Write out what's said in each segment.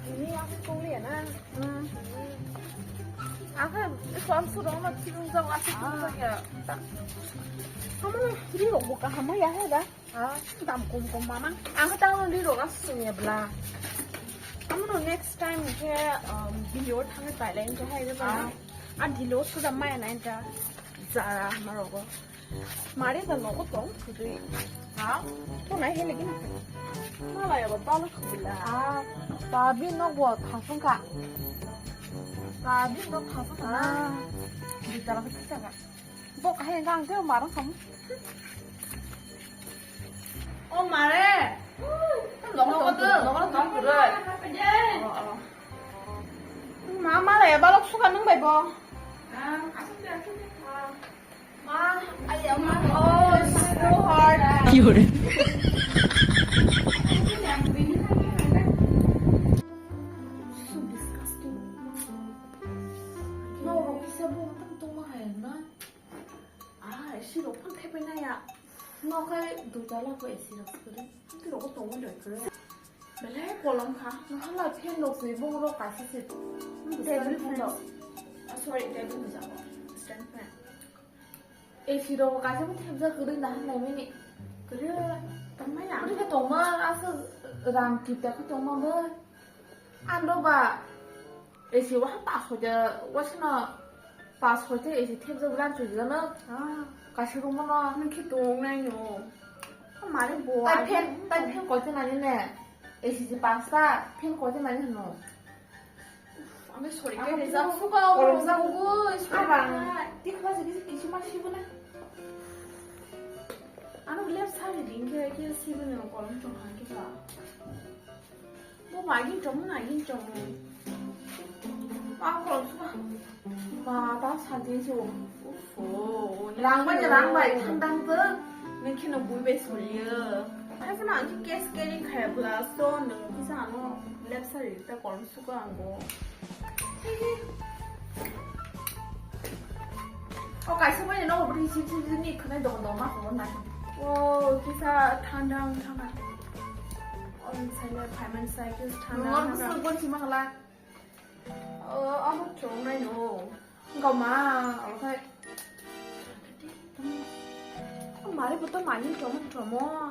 ini aku kuliah na. Aku suam surong na tirung aku tirung ya. Kamu di lo buka kamu ya ada? Tam kum mama. Aku tahu di lo langsung ya bela. Kamu no next time ke video thang Thailand ke hai ba. Di lo sudah main enta. Zara marogo. Mari ta lo ko tong thudui. Ko nai he lagi. Malah ya ba lo khula. Tapi nó của thằng Phương cả. Tapi lo khasa na. Di dalam kita kan. Bok hay ngang cái mà nó không. Mare. Nó tong rồi. Mama lah ya balok suka nang bai bo. Ma, ayam oh, so hard. Yaudah. So disgusting. No, bisa buang tentu mah na. Si lo pang thay bên này à. Nó cái đồ giá là vậy gì đó cứ đấy. Cái đồ có tong lên rồi. Bé lấy của lắm khá. Nó là thiên đồ gì vô đâu cả sự. David friends. Sorry, David is our stand fan. Ê thì đồ cái sẽ thêm ra cứ đừng đá này mới nị. Cứ tắm mấy à? Cái tổ mà ăn sự làm kịp cái tổ mà bơ. Ăn đâu bà. Ê thì quá tạt hồi giờ quá xin nó. Bà hồi thế ê thì thêm ra làm chủ yếu nữa. Cái sự đồ mà nó. Nó khi tong này nhổ. Không mà đi bùa. Tại thêm có thế này nè. Ê thì pasta thêm có thế này nó. Ame sorry, Aku cái bisa result. suka orang gue. Abang. Di kelas ini sih cuma sih bener. Anu left side din cái si bên này còn trong hàng cái sao? Bố mày cái trống này cái trống. Còn suka. Mà tao sản thế chứ. Ồ, Lang bây giờ lang vậy thằng đang tớ. nên khi nó bùi bê sủi nhờ. Hay phải nói cái cái khai bla so nữa cái sao nó left side ta còn suka ăn go. Cái số bây giờ nó bị chim nị cái này đồng mà không nói. Wow, cái sao thang thang. Sai là phải mình sai cái thang Nó thang. cứ con chim mà là. Ông trống này nó. Còn mà cái Mà đấy bữa mà những trống mò.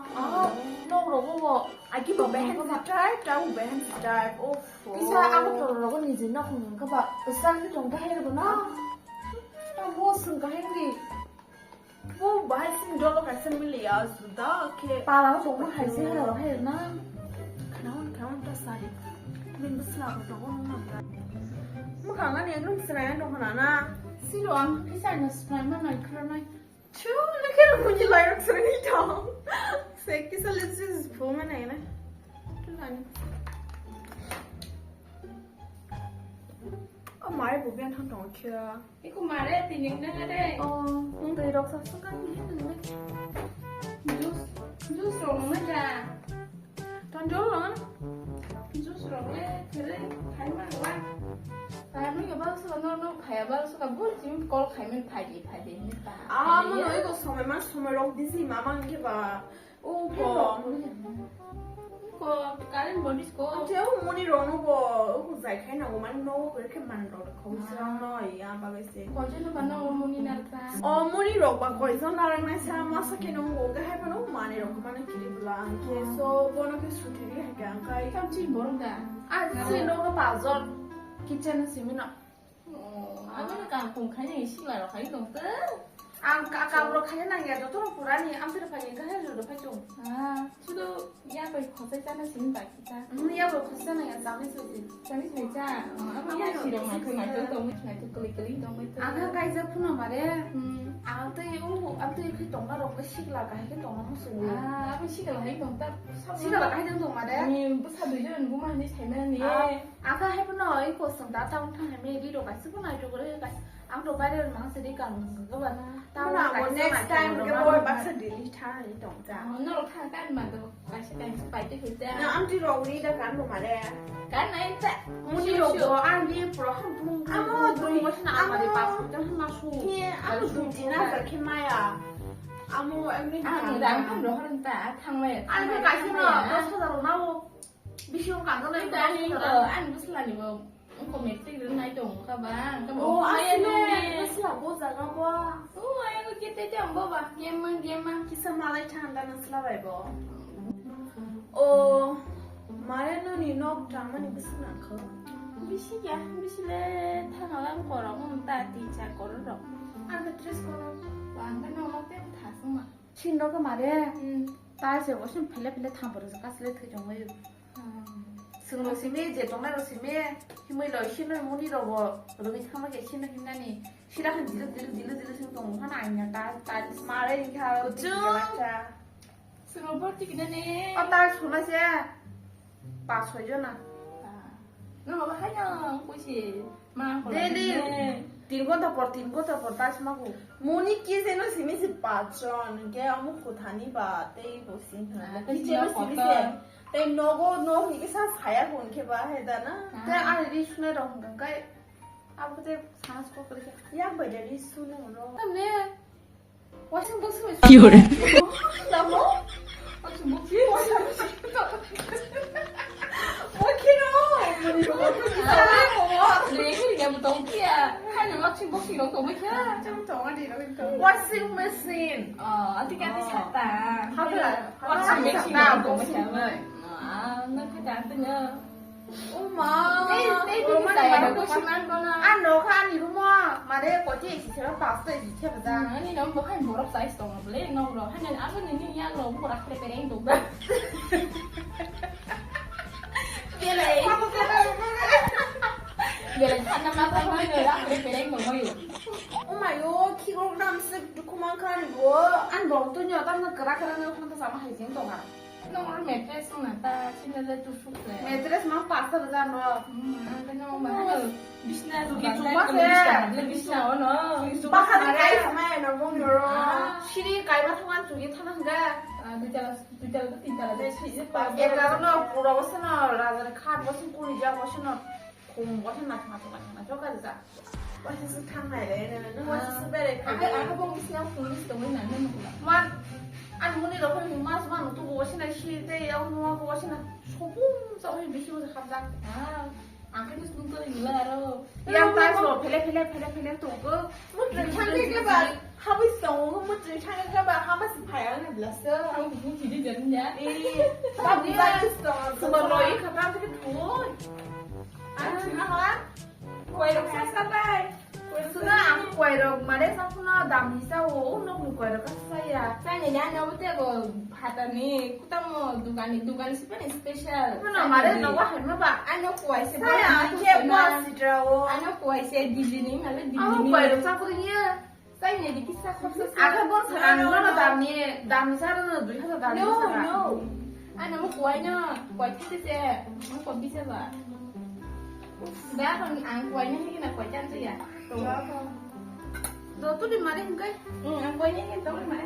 nó rồi cô bộ. Ai kia bảo bé hắn subscribe, cháu bé hắn subscribe. Cái sao ăn cái rồi cái gì nó không các bạn. Cái sao cái trồng cái hay rồi nó. Tao mua sừng cái hay gì. Vô bahal sin dolo kasan milia sudah ke. Bà nó trồng nó hay gì hay nó. Kawan ta sari. Min besar tu orang nak. Makanya ni aku sering dong kana. Siluan, cái sao nó slime nó này cái này. Chu, ni kira punya layar sering ni tau. Saya kisah let's phone mana ni? Tu lagi. Mai bố bên thằng đó kia. Cái cô mà đấy thì những cái đấy. Không thấy đâu sao sao cái gì nữa. Juice rồi mới ra. Thằng chỗ rồi. Juice rồi đấy, cái đấy thấy mà các bạn. Tại mấy cái bác sĩ nó phải bác sĩ cả bút chỉ có phải mình phải gì như ta. Mà nói cái số mà số mà lọc đi gì mà mang cái bà. Có. Có cái body có. Chứ không muốn đi rồi nó có giải khai nào mà nó cái màn rồi không sao nói à bà cái gì. Có chứ nó vẫn nó muốn đi nào ta. Muốn đi rồi bà coi sao nào này sao mà sao cái nó ngủ cái hai bà nó mà này rồi cái mà nó kiri bula cái so bọn nó cái suốt thế hay cái cái. Không chỉ bố đâu ta. Xin nó có bảo rồi. Kitchen xí mình ạ. Anh ấy càng cùng khai này xí lại là khai đồng tớ. Kalau lo kaya nang ya tuh kurang am sudah pakai kaya sudah pakai cung. Sudah ya phải khó sai ra nó xin phải kita. Ya lo kaya nang ya zaman itu sih. Tapi saya ca, apa ya sih dong aku nggak tahu dong, nggak tahu keli-keli dong itu. Aga kaya saya pun nama dia. Am tuh itu tong lah rok sih lah kaya itu tong musuh. Apa sih kalau hai dong ta? Sih kalau kaya itu tong mana dia? Ni besar dulu kan gua mah ni saya ni. Aga hai pun nói ko sang ta tong thang hai me đi đồ kaya sih pun nói đồ cái ang đồ cái dia mang sedih kan các bạn. Tao nào một next time cái boy bác sĩ đi thang đi tổng ra. Nó là thang cái mà tôi phải sẽ đánh phải cái thứ ta. Nó ăn đi rồi đi đã cán đồ mà đây. Cái này ta. Muốn đi rồi có ăn đi pro không thung. Đúng quá nào mà đi bảo cho nó su. Kia ăn được gì nào phải khi mai à. Em đi Người ta không được hơn ta thằng này. Ăn cái gì nào nó sao đâu nào. 비시온 간다네. Kita ni ke an besla ni bo. Ko metik rin nai dong ka ba. Ka 오 bo ai no 아슬레 ni. 슬라 보자가 봐 Oh ai ko kita jam bo ba. Game ma. 기사 말에 찬다는 슬라바 이거 오 말에는 이너 장만이 무슨 않고 Bisi ya, bisi le thang ko ra mo ta ti cha ko ro. 안그 드레스 코너 Wa ka no mo te tha sung ma. 친구가 말해. 딸세 워신 펠레펠레 탐버려서 가스레 트정을. 승로심이 이제 동네로심이 힘을 넣어 신을 무늬로 뭐 그러기 참하게 신을 힘나니 시락한 딜러 생동 하나 아니냐 딸 말에 이렇게 하고 그쵸? 맞아 Sung bo ti kina ni. 딸 손아세 빠서잖아. No ba ha ya ko si ma ko. 내리 딘고다 딸 스마고 모니키세는 시미시 빠전 게 아무고 다니바 때이고 싱크나 그 이제는 지역 시미시 어떤- 때 노고 이게 사 사야 본게 봐 해다나 때 아니 순애로 한가 아버지 사나스고 그렇게 야 버저리 수는 로 때문에 워싱턴 스미 비오래. 나뭐 Mo ki wa sa. Le ki ga mo tong kia. Ha na ma chim bo ki ro ko mo kia. 좀 동아리 이러니까 워싱 머신 Ati ka ti sa ta. 하더라 Wa chim me ki ro ko mo kia ba. Na ka ta ta nya. 엄마 Te ti sa ko si man ko na. 안너가 이루모 말에 거기 지처럼 봤어 이체 보자 Ni no bo han bo rap sai stong bo le no ro. Han na aro ni ni ya ro bo ra pre pre ndo ba. Biar kan na ma ko ni ra pre pre ndo mo yo. 엄마 요 킬로그램씩 두코만 칸 뭐? 안 먹더니 어떤 그라그라는 혼자 sama 하이진 동안 No ro me pre sung na ta chin na tu su pre. 매드레스만 봤어 보자 너 Ang no ba. Bisna ru Ki ba. cuma Le bisna ono. 바카는 가이 사마에 너무 요러 실이 가이바 통한 쪽이 타는데 Tu jala tu si pa. 얘가는 부러워서는 라자는 카드 무슨 꼴이자 무슨 공 무슨 나타나 저까지 자 와서 탕나이래는 와서 스베레 Aga bong bisna fun bis to na na mo. 만 아니 문이 너무 민망하지만 또 무엇이나 실대 영화 무엇이나 소금 써서 미시면서 갑자 Ah, ang kan sun to ilaro. 양 따서 펠레 또 그. 뭐좀 창가가 하고 있어 뭐좀 창가가 하면서 봐야 불렀어 Ang bu ji di jan ya. 나 부자 있어 그거 너희 가방 되게 좋아. 아 지나가 quay 사사바이 그나 안 quay로 말해 상품나 남이사오 너무 quay로 갔어야. Sa nya nya no te go hata ni kutamo dugan special. 그나 말해 너가 할매 봐. Ano kuai se 사야 이게 뭐시더라고 Ano kuai se dijini mala 아 dijini. quay로 사거든요. Sa nya di kisah kopsa. 아까 본 사람 너는 남이사는 누이 하다 남이사가. No. Ano mo kuai na. Kuai ti se. Mo ko bisa ba. Ba kon ang kuai na higina kuai chan ya. 너 둘이 말해 hinga. Ang kuai ni to ma.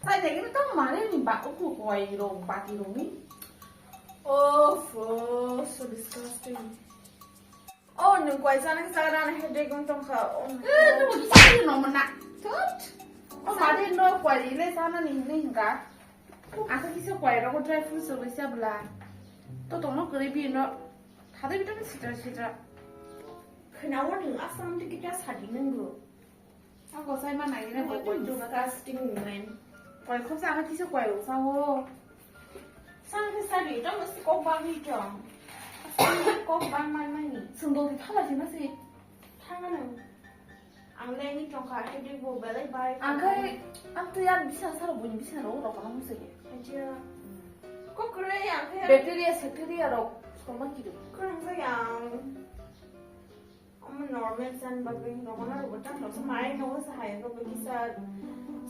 사이 되기는 또 말해 니 바. 그 quay로 바기로니. Oh, so disgusting. Oh, nung quay sana sa na headache ng tongka. Oh, 너 이상이 너무 나. 말해 너 quay래 사는 있는가? 아까 기서 quay라고 드라이브 서비스 해볼라. 또 동네 그래비 너 다들 이러면 시들시들. 그나마 능 아싸면 되게 다 사리는 거. 하고 살만 아니네 What 뭐 a disgusting woman. quay không sao cái 기서 quay sao? Sang cái sao đi đó mà sẽ có bao nhiêu chồng? Có bao mai mai nhỉ? 승도도 타가지나 시. tháng ăn lên như trong khai đi vô bé lấy bay. 아 그래 아무튼 미친 사람 뭐니 미친 사람 오라고 하는 거지. Thấy chưa? Có 그래 안 해? 배터리에 세트리아로 손만 끼리. 그런 거야. 엄마 normal san bagay normal 로 버튼 넣어서 많이 넣어서 하얀 거 기사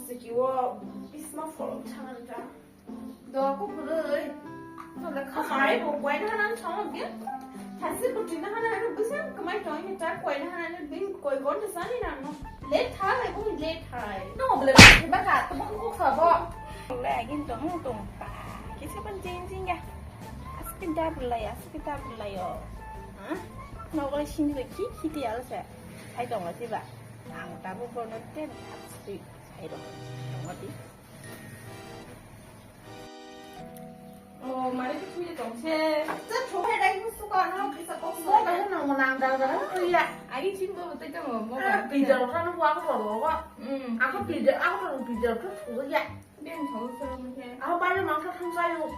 스키워 이스마 폴 창한다. 너꼭 그래. 너내 가마이 뭐 quay 하나는 처음 biết. 사실 버튼 하나는 무슨 그만 정이 짜 quay 하나는 빈 거의 건데 산이랑 뭐 late thái cũng late thái. 너 원래 내가 또 한국 사봐. Lagi tong pa. Kisa ban jing ya. Aspinda bulayo. Hah? No ko shin de ki ti ala sa. Ai tong la si ba. Ang ta bu ko no ten street. Ai tong. Tong ti. 말이 좋지 동체. rất chú hay đánh su con không cái sao có số cái nào mà nàng đâu đó đi ạ 아기 친구 때도 뭐 bây giờ nó qua cái đồ đó 응. à có bây giờ áo rồi bây giờ cứ thủ vậy 그냥 정스러운 게. áo bao nhiêu món không sao luôn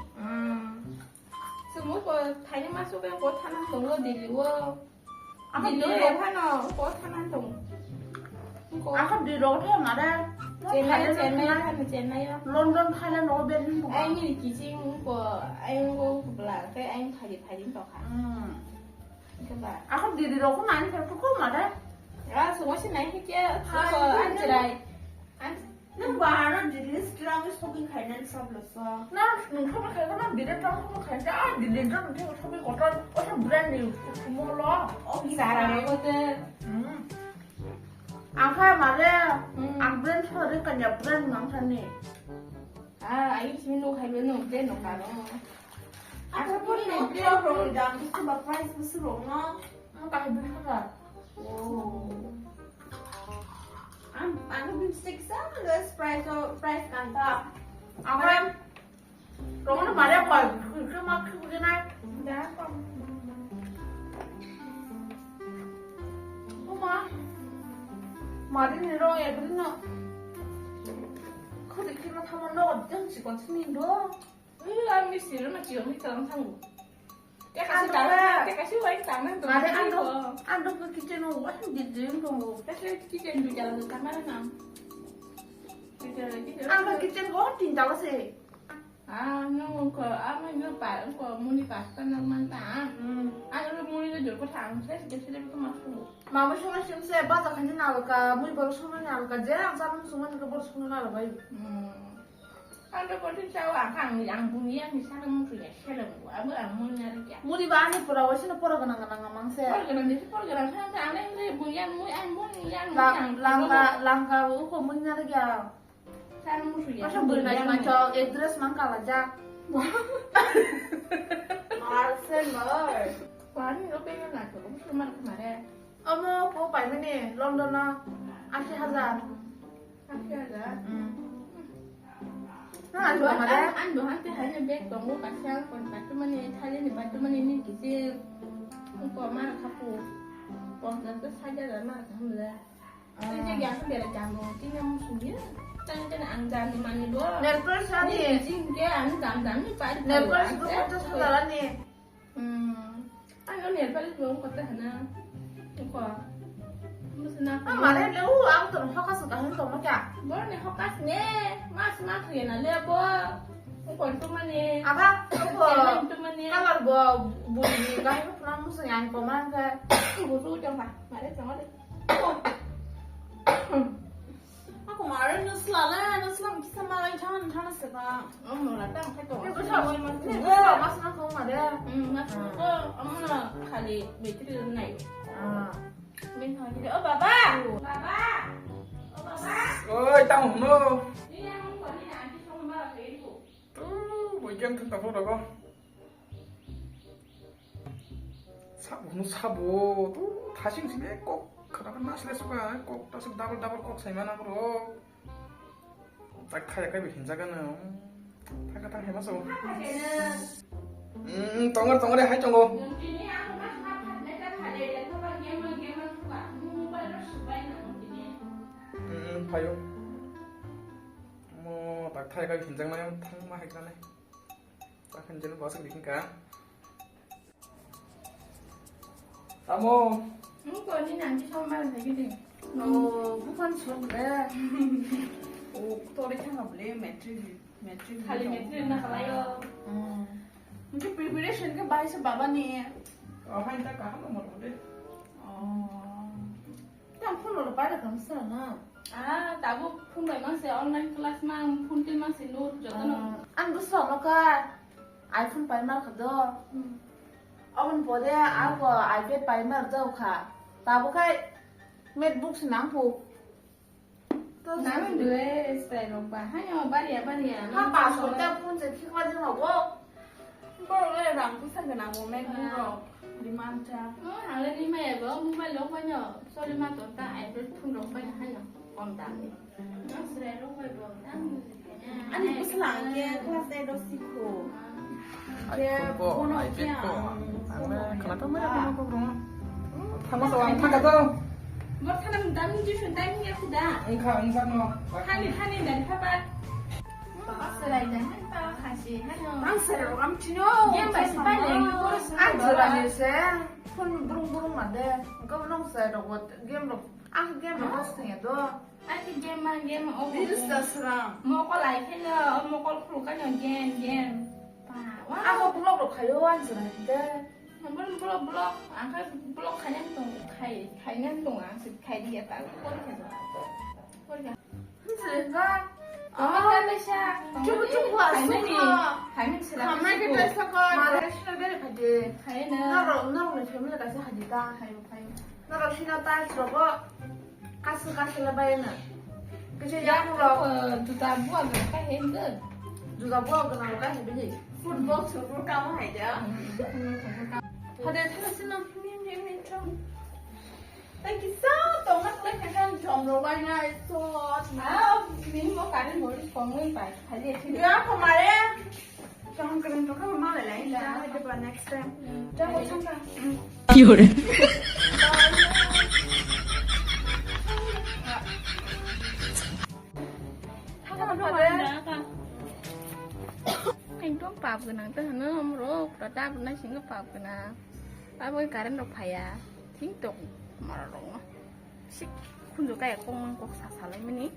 스무 거 다니마 속에 곧 하나 동거 들리고. 아 근데 근데 너 하나 곧 하나 동. áo không đi đồ thế mà đây 제나요 하면 제나요. London Thailand ở bên Hàn anh thì chỉ riêng của anh cô là cái anh phải đến tàu hả các bạn áo không đi đâu có mà phải có mà đấy ra số xin này hết chứ có anh chỉ đây anh nhưng mà nó đi đến strong cái số bên Thái Lan sao được sao nó mình không có nó đi đến trong không có đã đi đến trong thì không biết có trong brand new mua lo giá là nó có tên áo khai mà đấy áo brand thôi đấy cả nhà brand nóng thân này anh chỉ nuôi hay nuôi tên nó cả đó áo cái body này kia rồi đang cái mà price nó sửa nó cả hai bên không à anh có biết stick sao rồi price càng cao áo khai rồi nó mà đẹp quá cái mà cái này đã không 말이 내려 애들은 그래 키로 타면 너 어떤 직원 승인도 anh mới xíu mà chiều mới tao thằng cái cá sấu ấy tao nó tụi 말에 안도 그 kitchen 오 완전 디즈인 거 cái cái đồ chơi được tao nói nào 안그 kitchen 거 진짜 맛이 nó có nó bà nó có mua đi bà tao nó mang ta anh nó mua đi được có thằng thế thì sẽ có mà 마음이 소나 심세 바다 간지 나올까 물이 바로 소나 나올까 제랑 사람 소나 그 바로 소나 나올까 anh đâu có thích sao hàng ăn bún nhang thì sao không phải xe đồng quá bữa ăn mua nhà đấy 물이 많이 뿌라고 신어 뿌라고 나가 망세 cái này sao ăn đấy bún nhang muối ăn bún nhang 랑가 우고 문 나르기야 sao không phải masa beli macam cho address mangkal aja Marcel mer quán nó bên là chỗ cũng xưa mà đây 어머 그거 빨면이 런던아 아시 하자 ăn chơi rồi 안 좋아 말해 anh đồ hắn tới hai nhà bếp còn mua cả sao còn cả tụi mình thay lên thì bạn tụi mình nên cái gì không có mà khắp phụ còn là cứ thay ra là mà không được cái gì dạng cái là chạm rồi cái nhom xuống nhá cái là ăn chạm thì mà như đó 넷플릭스 하니 지금 걔 안 담담이 빨리 넷플릭스 혼자 찾아라니 anh có nền 빨리 좋은 것도 하나 이거 무슨 나 아 말해 레우 아무튼 화가스 가는 거 맞자 뭐네 헛가스네 마스마 그게 날려 봐 이건 또만해 아가 그거 또만해 kalau gua bunyi kan itu pernah musuh yang koman ke ibu suruh coba mari coba deh aku 말해 너슬람 bisa malah jangan jangan seba 엄마 나 할거 이거 참 이거 마스나 그거 말해 mas 엄마 kali betul naik 아 mình hỏi thì bà ba ơi tao không mơ đi ăn không còn đi làm chứ không bao giờ đi ngủ buổi kem thức tao thôi được không 사보 사보 또 다시 집에 꼭 그러면 마실래 수가 꼭 다시 더블 꼭 살만하고 딱 카야까지 괜찮아요 타가 해봤어 동그래 할 정도 봐요 뭐딱 타야까지 긴장나요 탕마 하기라네 딱 현재는 뭐서 그러니까 아뭐 không còn đi làm chứ không bao giờ thấy cái gì 북한 지원래 오 또리 창업래 매트릭 kali metri na kalayo 이게 preparation cái bài sa baba ni 하인 딱 하는 거 모르는데 그냥 폰으로 빨리 감싸나 tabu phun bảy mang xe online class mang phun tin mang xe nốt cho nó anh cứ sợ nó cả iPhone phải mà khờ ông bố đấy anh có iPad phải mà đâu cả ta bố cái MacBook nắng phụ 나는 왜 스타일 오빠 하냐 바리야 한 바소 때 폰제 키가 좀 하고 왜 làm cái nào một men rồi đi mang cha hàng lên đi mẹ vợ mua mấy lỗ bao nhiêu sao đi mang tụi ta ai biết phun lỗ bao nhiêu hay nhở còn tạm đi nó sẽ lỗ bao nhiêu tạm 아니 무슨 안개 클래스 에도 시고 iPhone ko, iPad ko. Kenapa banyak ko bro? Tama sa wang taga to. 뭐 사람 남주신 딸이야 그다. Engka no. 하니 난 파밭. 박스라 이제 한바 같이 하는. Bangsa ram chino. Game masih panjang. Anjir se. Pun burung made. Engkau nong se do what game lo. Game lo hosting ya do. 아직 game 오고. Virus dah seram. 먹을 라이프는 먹을 풀가 game. 와. Aku blog lo kayo anjir ande. 한번 블럭 아까 블럭 가냥 동 가냥 동안 가이디야 딱 꼬리가 Anjir enggak. 잘라샤 Cukup asuk. 가면 치라 Kamar kita sekolah. Mari sini beri kaje. 가야는 Naro family kasih hadita. 가요 Naro sini tak coba kasih lebay na. Kasi 야 yang lo 두다 부아 그럴까 했는데 juga buat kenal kan beli. 풋볼 저볼 까마 하자 다들 사시는 힘 좀. Tại sao tổng mắt lấy khả năng chọn đồ bay này cho mình một cái đến mỗi còn nguyên phải liệt thì Ya kemarin jangan keren tuh kan mama lain dah coba next time. cho một trăm vàng. Kamu ada? Anh tuang pap ke nang teh no mro prata na sing pap ke na apa karen ro phaya thing tok marong sik kun jo kay kong kok sa salai mini